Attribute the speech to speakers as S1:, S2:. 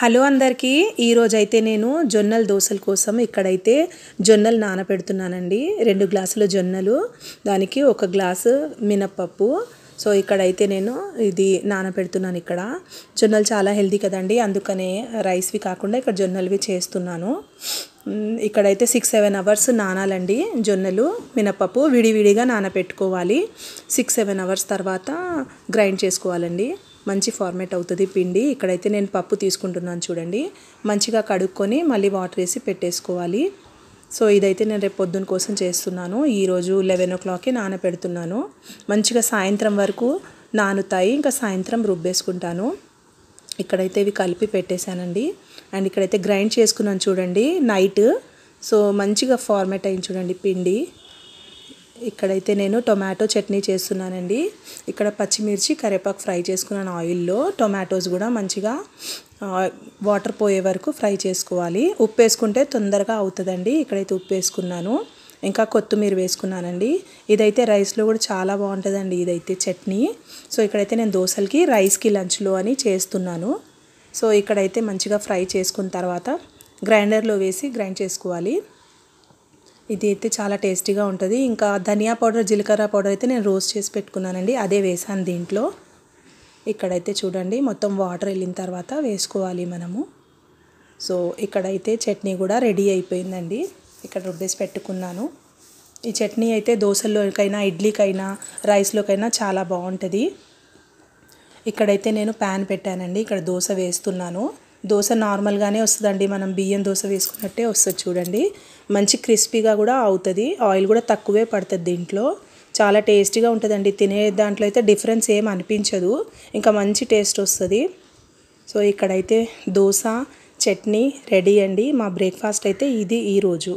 S1: Hello అందరికీ ఈరోజైతే నేను జొన్నల దోసల కోసం ఇక్కడైతే జొన్నలు నానబెడుతున్నానండి. 2 గ్లాసుల జొన్నలు, దానికి 1 గ్లాసు మినపప్పు. సో ఇక్కడైతే నేను ఇది నానబెడుతున్నాను. ఇక్కడ జొన్నలు చాలా హెల్తీ కదండి, అందుకనే రైస్వి కాకుండా ఇక్కడ జొన్నలవి చేస్తున్నాను. ఇక్కడైతే 6-7 అవర్స్ నానాలండి జొన్నలు, మినపప్పు విడివిడిగా నానబెట్టుకోవాలి. 6-7 అవర్స్ తర్వాత గ్రైండ్ చేసుకోవాలండి. మంచి ఫార్మేట్ అవుతుంది పిండి. ఇక్కడైతే నేను పప్పు తీసుకుంటున్నాను చూడండి. మంచిగా కడుక్కొని మళ్ళీ వాటర్ వేసి పెట్టేసుకోవాలి. సో ఇదైతే నేను రేపు పొద్దున కోసం చేస్తున్నాను. ఈరోజు 11 o'clockకి నానబెడుతున్నాను. మంచిగా సాయంత్రం వరకు నానుతాయి. ఇంకా సాయంత్రం రుబ్బేసుకుంటాను. ఇక్కడైతే ఇవి కలిపి పెట్టేశానండి. అండ్ ఇక్కడైతే గ్రైండ్ చేసుకున్నాను చూడండి నైట్. సో మంచిగా ఫార్మేట్ అయింది చూడండి పిండి. ఇక్కడైతే నేను టొమాటో చట్నీ చేస్తున్నానండి. ఇక్కడ పచ్చిమిర్చి కరివేపాకు ఫ్రై చేసుకున్నాను ఆయిల్లో. టొమాటోస్ కూడా మంచిగా వాటర్ పోయే వరకు ఫ్రై చేసుకోవాలి. ఉప్పు వేసుకుంటే తొందరగా అవుతుందండి. ఇక్కడైతే ఉప్పు వేసుకున్నాను, ఇంకా కొత్తిమీర వేసుకున్నానండి. ఇదైతే రైస్లో కూడా చాలా బాగుంటుందండి ఇదైతే చట్నీ. సో ఇక్కడైతే నేను దోశలకి రైస్కి లంచ్లో అని చేస్తున్నాను. సో ఇక్కడైతే మంచిగా ఫ్రై చేసుకున్న తర్వాత గ్రైండర్లో వేసి గ్రైండ్ చేసుకోవాలి. ఇది అయితే చాలా టేస్టీగా ఉంటుంది. ఇంకా ధనియా పౌడర్, జీలకర్ర పౌడర్ అయితే నేను రోస్ట్ చేసి పెట్టుకున్నానండి, అదే వేసాను దీంట్లో. ఇక్కడైతే చూడండి మొత్తం వాటర్ వెళ్ళిన తర్వాత వేసుకోవాలి మనము. సో ఇక్కడైతే చట్నీ కూడా రెడీ అయిపోయిందండి. ఇక్కడ రుబ్బేసి పెట్టుకున్నాను. ఈ చట్నీ అయితే దోశల్లోకైనా, ఇడ్లీకైనా, రైస్లోకైనా చాలా బాగుంటుంది. ఇక్కడైతే నేను ప్యాన్ పెట్టానండి. ఇక్కడ దోశ వేస్తున్నాను. దోశ నార్మల్గానే వస్తుందండి, మనం బియ్యం దోశ వేసుకున్నట్టే వస్తుంది చూడండి. మంచి క్రిస్పీగా కూడా అవుతుంది. ఆయిల్ కూడా తక్కువే పడుతుంది దీంట్లో. చాలా టేస్టీగా ఉంటుందండి. తినే దాంట్లో అయితే డిఫరెన్స్ ఏం అనిపించదు, ఇంకా మంచి టేస్ట్ వస్తుంది. సో ఇక్కడైతే దోశ చట్నీ రెడీ అండి. మా బ్రేక్ఫాస్ట్ అయితే ఇది ఈరోజు.